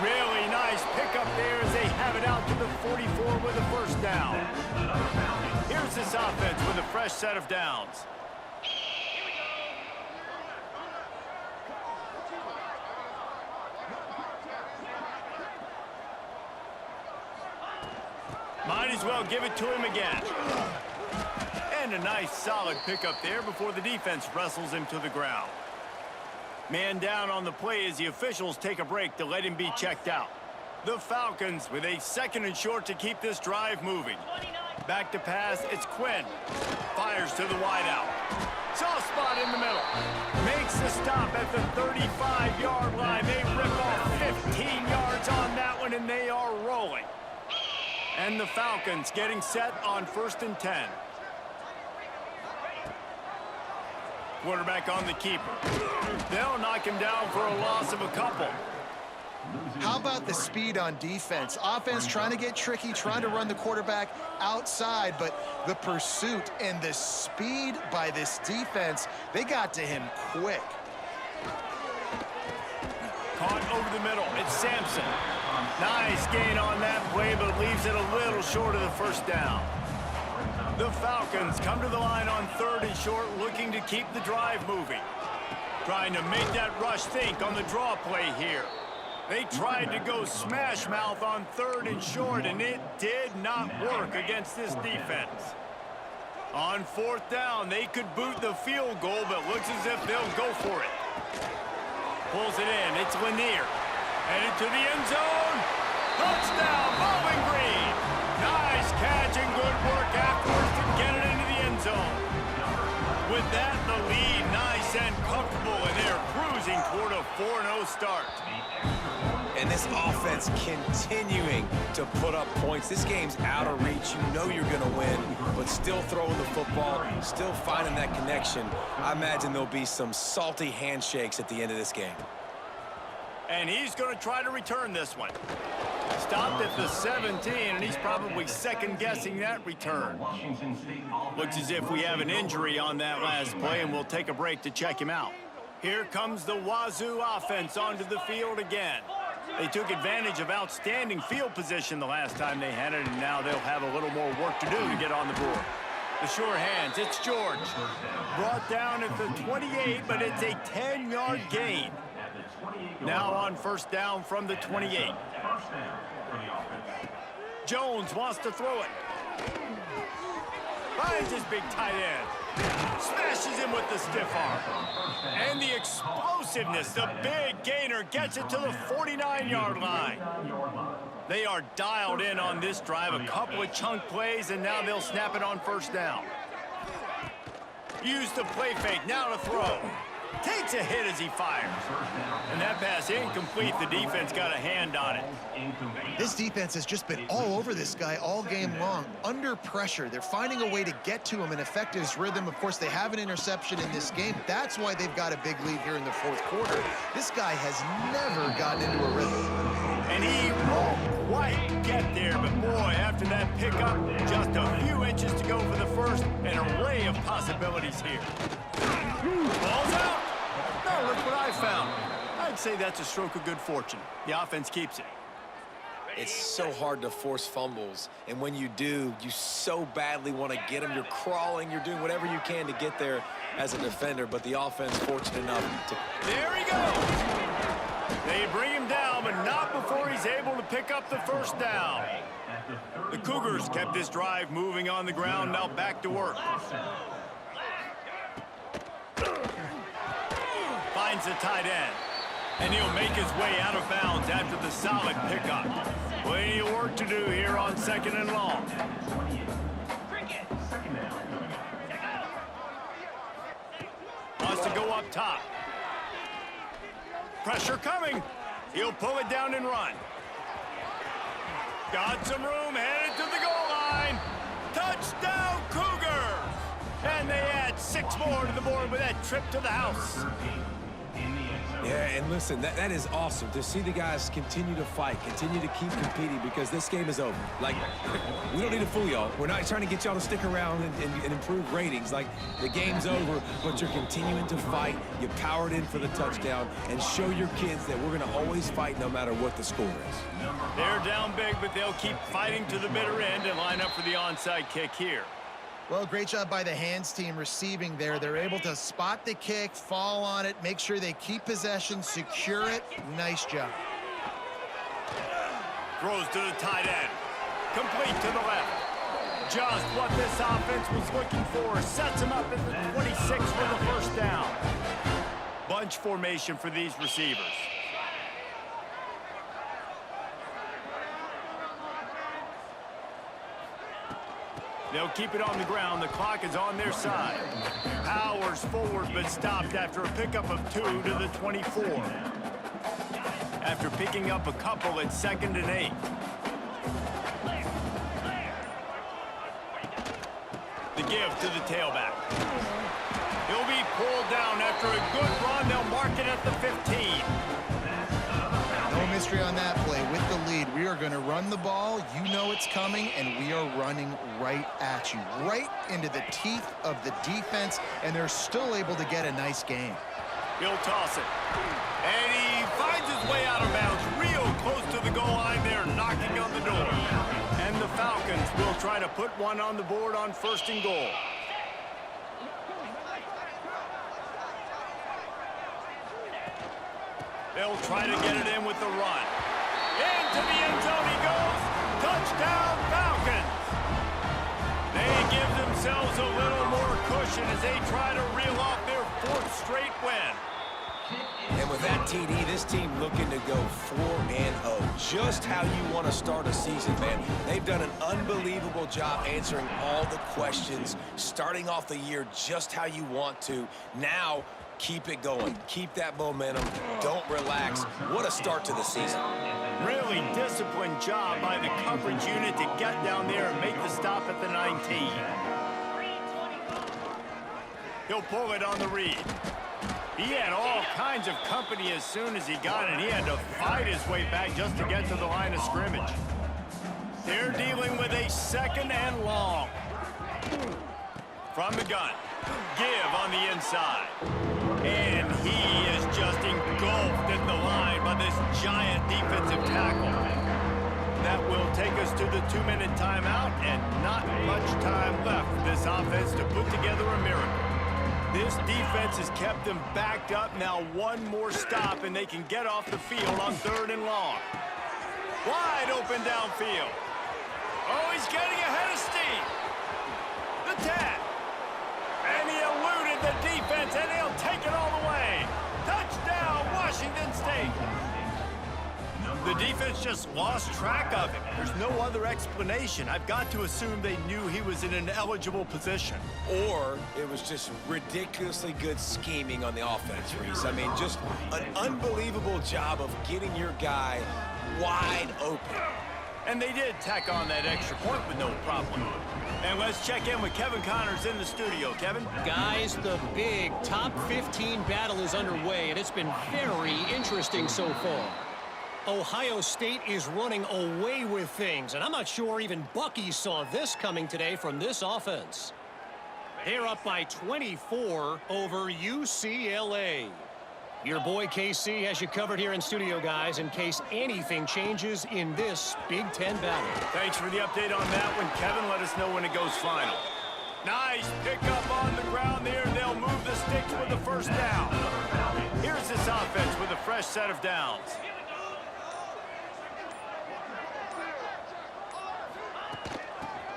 [SPEAKER 2] Really nice pickup there as they have it out to the 44 with a first down. Here's this offense with a fresh set of downs. Might as well give it to him again. And a nice solid pickup there before the defense wrestles him to the ground. Man down on the play as the officials take a break to let him be checked out. The Falcons with a 2nd and short to keep this drive moving. Back to pass, it's Quinn. Fires to the wideout. Soft spot in the middle. Makes the stop at the 35-yard line. They rip off 15 yards on that one, and they are rolling. And the Falcons getting set on 1st and 10. Quarterback on the keeper. They'll knock him down for a loss of a couple.
[SPEAKER 3] How about the speed on defense? Offense trying to get tricky, trying to run the quarterback outside, but the pursuit and the speed by this defense, they got to him quick.
[SPEAKER 2] Caught over the middle. It's Sampson. Nice gain on that play, but leaves it a little short of the 1st down. The Falcons come to the line on 3rd and short, looking to keep the drive moving. Trying to make that rush think on the draw play here. They tried to go smash mouth on 3rd and short, and it did not work against this defense. On 4th down, they could boot the field goal, but looks as if they'll go for it. Pulls it in. It's Lanier. Headed to the end zone. Touchdown, Bowling Green. Nice catch and good work afterwards to get it into the end zone. With that, the lead nice and comfortable, and they're cruising toward a 4-0 start.
[SPEAKER 4] And this offense continuing to put up points. This game's out of reach. You know you're going to win, but still throwing the football, still finding that connection. I imagine there'll be some salty handshakes at the end of this game.
[SPEAKER 2] And he's going to try to return this one. Stopped at the 17, and he's probably second-guessing that return. Looks as if we have an injury on that last play, and we'll take a break to check him out. Here comes the Wazoo offense onto the field again. They took advantage of outstanding field position the last time they had it, and now they'll have a little more work to do to get on the board. The sure hands, it's George. Brought down at the 28, but it's a 10-yard gain. Now on 1st down from the 28. Jones wants to throw it. Finds his big tight end. Smashes him with the stiff arm. And the explosiveness, the big gainer, gets it to the 49-yard line. They are dialed in on this drive. A couple of chunk plays, and now they'll snap it on 1st down. Use the play fake, now to throw. Takes a hit as he fires. And that pass incomplete. The defense got a hand on it.
[SPEAKER 3] This defense has just been all over this guy all game long. Under pressure. They're finding a way to get to him and affect his rhythm. Of course, they have an interception in this game. That's why they've got a big lead here in the 4th quarter. This guy has never gotten into a rhythm.
[SPEAKER 2] And he won't quite get there. But boy, after that pickup, just a few inches to go for the 1st. An array of possibilities here. Ball's out. No, look what I found. I'd say that's a stroke of good fortune. The offense keeps it.
[SPEAKER 4] It's so hard to force fumbles, and when you do, you so badly want to get them. You're crawling, you're doing whatever you can to get there as a defender, but the offense fortunate enough to...
[SPEAKER 2] There he goes! They bring him down, but not before he's able to pick up the 1st down. The Cougars kept this drive moving on the ground, now back to work. Finds the tight end, and he'll make his way out of bounds after the solid pickup. Plenty of work to do here on 2nd and long. Wants to go up top. Pressure coming. He'll pull it down and run. Got some room, headed to the goal line. Touchdown, Cougars! And they add 6 more to the board with that trip to the house.
[SPEAKER 4] Yeah, and listen, that is awesome to see the guys continue to fight, continue to keep competing, because this game is over. Like, we don't need to fool y'all. We're not trying to get y'all to stick around and improve ratings. Like, the game's over, but you're continuing to fight. You powered in for the touchdown, and show your kids that we're going to always fight no matter what the score is.
[SPEAKER 2] They're down big, but they'll keep fighting to the bitter end and line up for the onside kick here.
[SPEAKER 3] Well, great job by the hands team receiving there. They're able to spot the kick, fall on it, make sure they keep possession, secure it. Nice job.
[SPEAKER 2] Throws to the tight end. Complete to the left. Just what this offense was looking for. Sets him up at the 26 for the 1st down. bunch formation for these receivers. They'll keep it on the ground. The clock is on their side. Powers forward, but stopped after a pickup of 2 to the 24. After picking up a couple at 2nd and 8. The give to the tailback. He'll be pulled down after a good run. They'll mark it at the 15.
[SPEAKER 3] No mystery on that play. With the lead, we are going to run the ball. You know it's coming, and we are running right at you, right into the teeth of the defense, and they're still able to get a nice gain.
[SPEAKER 2] He'll toss it. And he finds his way out of bounds real close to the goal line there, knocking on the door. And the Falcons will try to put one on the board on 1st and goal. They'll try to get it in with the run. Into the end zone he goes. Touchdown, Falcons. They give themselves a little more cushion as they try to reel off their 4th straight win.
[SPEAKER 4] And with that TD, this team looking to go 4-0. Just how you want to start a season, man. They've done an unbelievable job answering all the questions, starting off the year just how you want to. Now, keep it going. Keep that momentum. Don't relax. What a start to the season.
[SPEAKER 2] Really disciplined job by the coverage unit to get down there and make the stop at the 19. He'll pull it on the read. He had all kinds of company as soon as he got it. He had to fight his way back just to get to the line of scrimmage. They're dealing with a 2nd and long. From the gun. Give on the inside. And he is just engulfed at the line by this giant defensive tackle. That will take us to the 2-minute timeout, and not much time left for this offense to put together a miracle. This defense has kept them backed up. Now one more stop, and they can get off the field on 3rd and long. Wide open downfield. Oh, he's getting ahead of steam. The tap. And he eluded the defense, and he'll take it all the way. Touchdown, Washington State. The defense just lost track of him. There's no other explanation. I've got to assume they knew he was in an eligible position.
[SPEAKER 4] Or it was just ridiculously good scheming on the offense, Reese. I mean, just an unbelievable job of getting your guy wide open.
[SPEAKER 2] And they did tack on that extra point with no problem. And let's check in with Kevin Connors in the studio. Kevin?
[SPEAKER 6] Guys, the big top 15 battle is underway, and it's been very interesting so far. Ohio State is running away with things, and I'm not sure even Bucky saw this coming today from this offense. They're up by 24 over UCLA. Your boy KC has you covered here in studio, guys, in case anything changes in this Big Ten battle.
[SPEAKER 2] Thanks for the update on that one, Kevin. Let us know when it goes final. Nice pickup on the ground there. They'll move the sticks with the 1st down. Here's this offense with a fresh set of downs.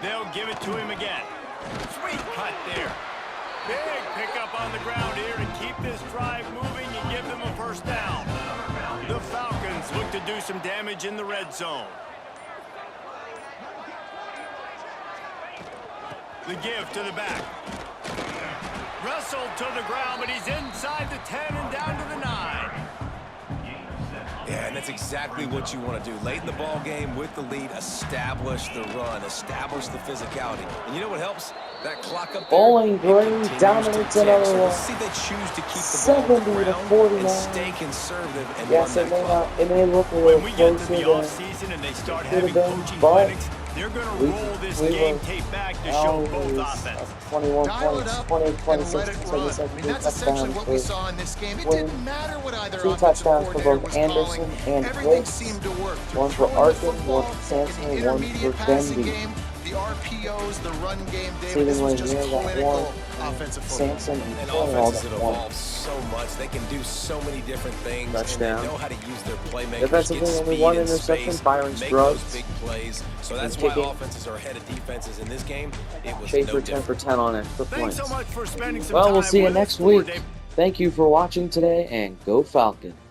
[SPEAKER 2] They'll give it to him again. Sweet cut there. Big pickup on the ground here to keep this drive moving and give them a 1st down. The Falcons look to do some damage in the red zone. The give to the back. Wrestled to the ground, but he's inside the 10 and down to the 9.
[SPEAKER 4] Yeah, and that's exactly what you want to do. Late in the ball game with the lead, establish the run, establish the physicality. And you know what helps? That clock up there.
[SPEAKER 1] Bowling Green dominates another one.
[SPEAKER 4] See, they choose to keep the ball on the
[SPEAKER 1] 70 to
[SPEAKER 4] ground
[SPEAKER 1] 49.
[SPEAKER 4] and stay conservative and
[SPEAKER 1] Yes,
[SPEAKER 4] run
[SPEAKER 1] it
[SPEAKER 4] that clock.
[SPEAKER 1] may look a
[SPEAKER 2] When
[SPEAKER 1] little
[SPEAKER 2] we get to
[SPEAKER 1] closer
[SPEAKER 2] the
[SPEAKER 1] than
[SPEAKER 2] offseason and they start
[SPEAKER 1] could have
[SPEAKER 2] having
[SPEAKER 1] been,
[SPEAKER 2] coaching
[SPEAKER 1] but
[SPEAKER 2] clinics, they're going to roll this game tape back to show both offenses.
[SPEAKER 1] 21
[SPEAKER 3] Dial it
[SPEAKER 1] points,
[SPEAKER 3] up
[SPEAKER 1] 20,
[SPEAKER 3] and
[SPEAKER 1] 26,
[SPEAKER 3] let it
[SPEAKER 1] so
[SPEAKER 3] run.
[SPEAKER 1] this
[SPEAKER 3] I mean, that's essentially what we saw in this game. It
[SPEAKER 1] Win.
[SPEAKER 3] didn't matter what either
[SPEAKER 1] 2
[SPEAKER 3] offensive
[SPEAKER 1] touchdowns for
[SPEAKER 3] coordinator
[SPEAKER 1] both
[SPEAKER 3] was
[SPEAKER 1] Anderson
[SPEAKER 3] calling.
[SPEAKER 1] and
[SPEAKER 3] Everything
[SPEAKER 1] Wicks.
[SPEAKER 3] seemed to work.
[SPEAKER 1] One for
[SPEAKER 3] Throwing the
[SPEAKER 1] Arkin, one
[SPEAKER 3] football,
[SPEAKER 1] for Sampson,
[SPEAKER 3] in the
[SPEAKER 1] and one
[SPEAKER 3] intermediate
[SPEAKER 1] for
[SPEAKER 3] passing
[SPEAKER 1] Denby.
[SPEAKER 3] game, the RPOs, the run game, David,
[SPEAKER 1] Stephen
[SPEAKER 3] this was
[SPEAKER 1] Ray
[SPEAKER 3] just
[SPEAKER 1] here got
[SPEAKER 3] clinical
[SPEAKER 1] one.
[SPEAKER 3] offensive football.
[SPEAKER 1] Sampson and
[SPEAKER 4] And
[SPEAKER 1] Flynn all
[SPEAKER 4] offenses
[SPEAKER 1] got
[SPEAKER 4] have
[SPEAKER 1] one.
[SPEAKER 4] evolved so much. They can do so many different things.
[SPEAKER 1] Touchdown.
[SPEAKER 4] And they know how to use their playmakers.
[SPEAKER 1] Defensively,
[SPEAKER 4] get
[SPEAKER 1] only
[SPEAKER 4] speed
[SPEAKER 1] one
[SPEAKER 4] and
[SPEAKER 1] interception,
[SPEAKER 4] space,
[SPEAKER 1] Byron
[SPEAKER 4] make
[SPEAKER 1] Scruggs.
[SPEAKER 4] those big plays. So that's
[SPEAKER 1] And
[SPEAKER 4] why
[SPEAKER 1] kicking.
[SPEAKER 4] offenses are ahead of defenses in this game. It was
[SPEAKER 1] Schaefer
[SPEAKER 4] no
[SPEAKER 1] 10
[SPEAKER 4] different.
[SPEAKER 1] for 10 on extra
[SPEAKER 2] Thanks
[SPEAKER 1] points.
[SPEAKER 2] so much for spending some
[SPEAKER 1] Well,
[SPEAKER 2] time
[SPEAKER 1] we'll see you
[SPEAKER 2] with us
[SPEAKER 1] next
[SPEAKER 2] for
[SPEAKER 1] week.
[SPEAKER 2] Dave.
[SPEAKER 1] Thank you for watching today, and go Falcons!